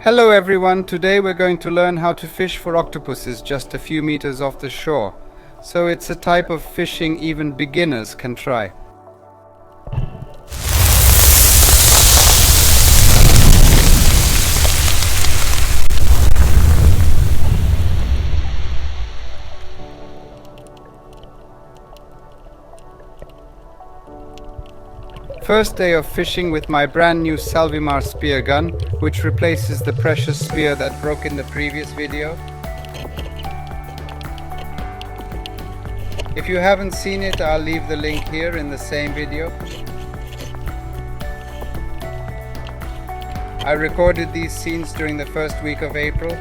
Hello everyone, today we're going to learn how to fish for octopuses just a few meters off the shore. So it's a type of fishing even beginners can try. First day of fishing with my brand new Salvimar spear gun, which replaces the precious spear that broke in the previous video. If you haven't seen it, I'll leave the link here in the same video. I recorded these scenes during the first week of April.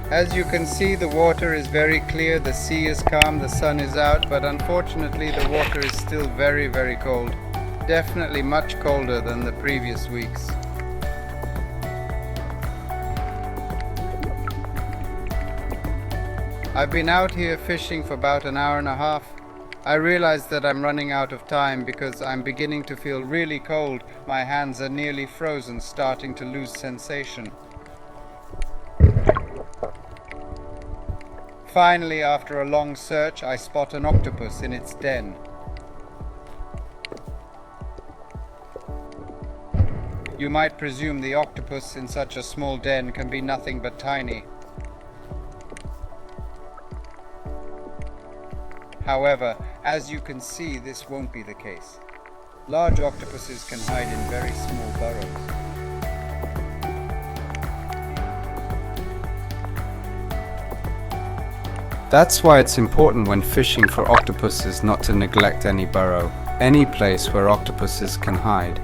As you can see, the water is very clear, the sea is calm, the sun is out, but unfortunately the water is still very cold. Definitely much colder than the previous weeks. I've been out here fishing for about an hour and a half. I realize that I'm running out of time because I'm beginning to feel really cold. My hands are nearly frozen, starting to lose sensation. Finally, after a long search, I spot an octopus in its den. You might presume the octopus in such a small den can be nothing but tiny. However, as you can see, this won't be the case. Large octopuses can hide in very small burrows. That's why it's important when fishing for octopuses not to neglect any burrow, any place where octopuses can hide.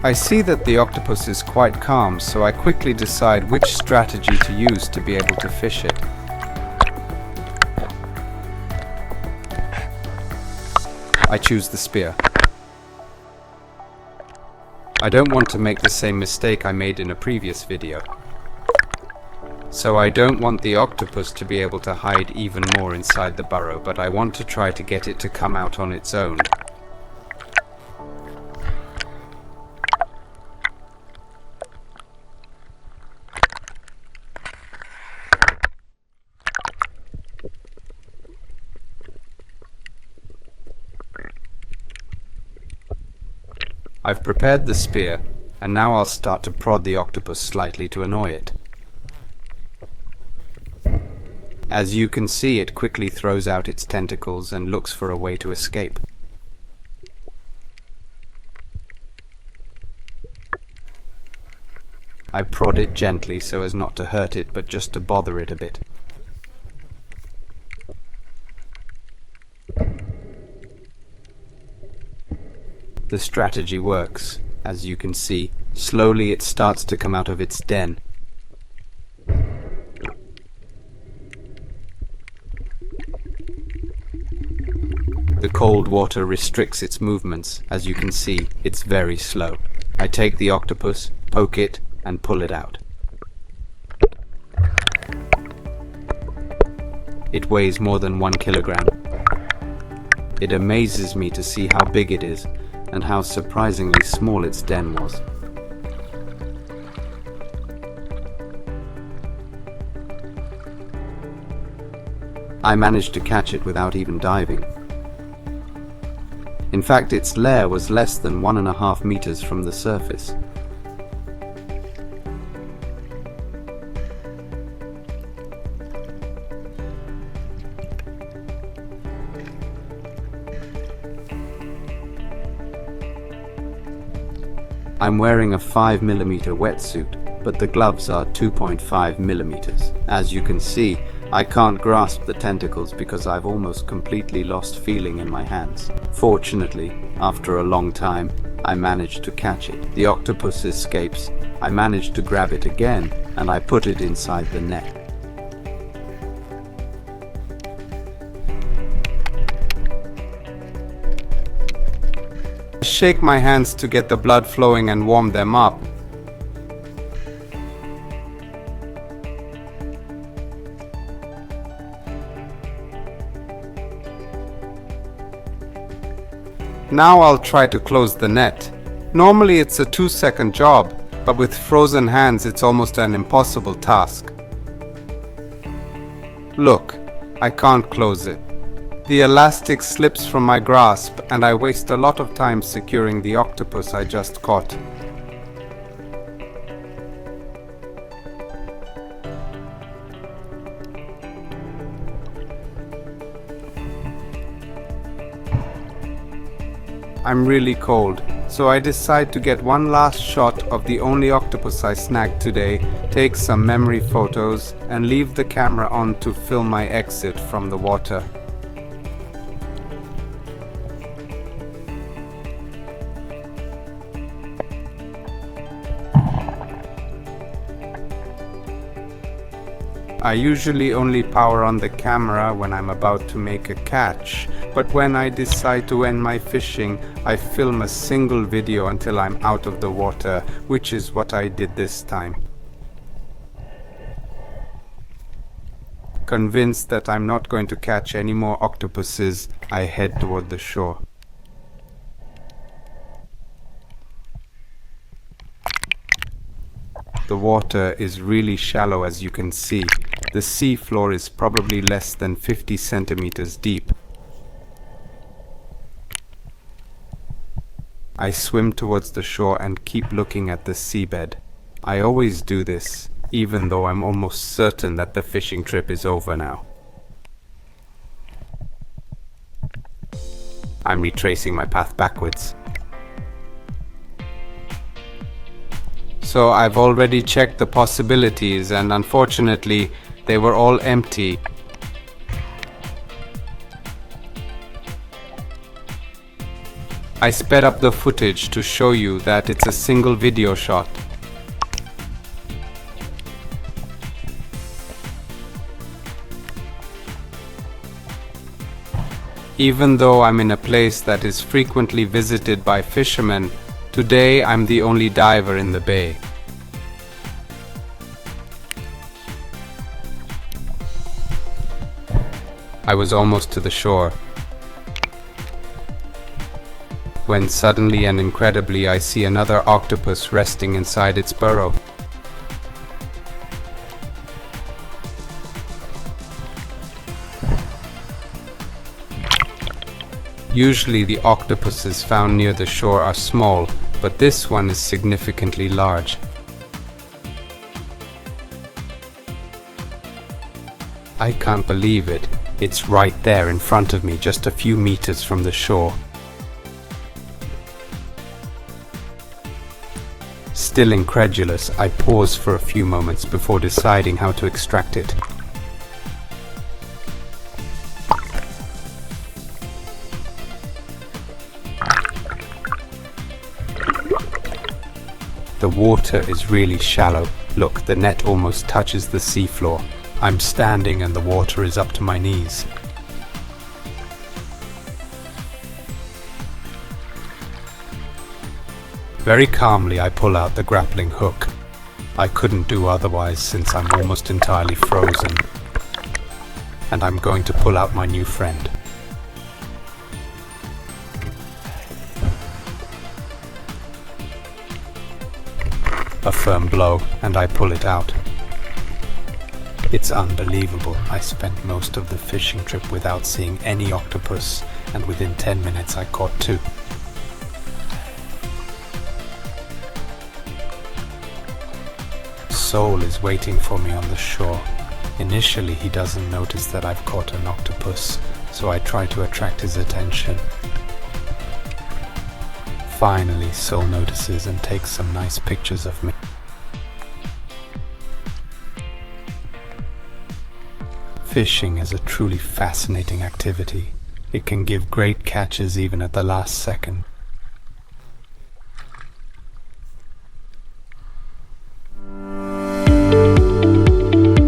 I see that the octopus is quite calm, so I quickly decide which strategy to use to be able to fish it. I choose the spear. I don't want to make the same mistake I made in a previous video. So I don't want the octopus to be able to hide even more inside the burrow, but I want to try to get it to come out on its own. I've prepared the spear, and now I'll start to prod the octopus slightly to annoy it. As you can see, it quickly throws out its tentacles and looks for a way to escape. I prod it gently so as not to hurt it, but just to bother it a bit. The strategy works. As you can see, slowly it starts to come out of its den. The cold water restricts its movements. As you can see, it's very slow. I take the octopus, poke it, and pull it out. It weighs more than 1 kilogram. It amazes me to see how big it is, and how surprisingly small its den was. I managed to catch it without even diving. In fact, its lair was less than 1.5 meters from the surface. I'm wearing a 5mm wetsuit, but the gloves are 2.5mm. As you can see, I can't grasp the tentacles because I've almost completely lost feeling in my hands. Fortunately, after a long time, I managed to catch it. The octopus escapes. I managed to grab it again, and I put it inside the net. Shake my hands to get the blood flowing and warm them up. Now I'll try to close the net. Normally it's a 2-second job, but with frozen hands it's almost an impossible task. Look, I can't close it. The elastic slips from my grasp and I waste a lot of time securing the octopus I just caught. I'm really cold, so I decide to get one last shot of the only octopus I snagged today, take some memory photos, and leave the camera on to film my exit from the water. I usually only power on the camera when I'm about to make a catch, but when I decide to end my fishing, I film a single video until I'm out of the water, which is what I did this time. Convinced that I'm not going to catch any more octopuses, I head toward the shore. The water is really shallow, as you can see. The sea floor is probably less than 50 centimeters deep. I swim towards the shore and keep looking at the seabed. I always do this, even though I'm almost certain that the fishing trip is over now. I'm retracing my path backwards. So I've already checked the possibilities, and unfortunately they were all empty. I sped up the footage to show you that it's a single video shot. Even though I'm in a place that is frequently visited by fishermen, today I'm the only diver in the bay. I was almost to the shore, when suddenly and incredibly I see another octopus resting inside its burrow. Usually the octopuses found near the shore are small, but this one is significantly large. I can't believe it. It's right there in front of me, just a few meters from the shore. Still incredulous, I pause for a few moments before deciding how to extract it. The water is really shallow. Look, the net almost touches the seafloor. I'm standing and the water is up to my knees. Very calmly I pull out the grappling hook. I couldn't do otherwise since I'm almost entirely frozen. And I'm going to pull out my new friend. A firm blow, and I pull it out. It's unbelievable. I spent most of the fishing trip without seeing any octopus, and within 10 minutes I caught 2. Soul is waiting for me on the shore. Initially he doesn't notice that I've caught an octopus, so I try to attract his attention. Finally, Soul notices and takes some nice pictures of me. Fishing is a truly fascinating activity. It can give great catches even at the last second.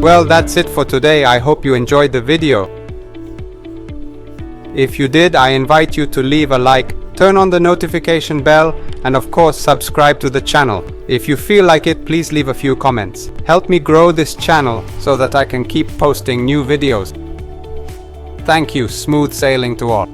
Well, that's it for today. I hope you enjoyed the video. If you did, I invite you to leave a like, turn on the notification bell, and of course subscribe to the channel. If you feel like it, please leave a few comments. Help me grow this channel so that I can keep posting new videos. Thank you. Smooth sailing to all.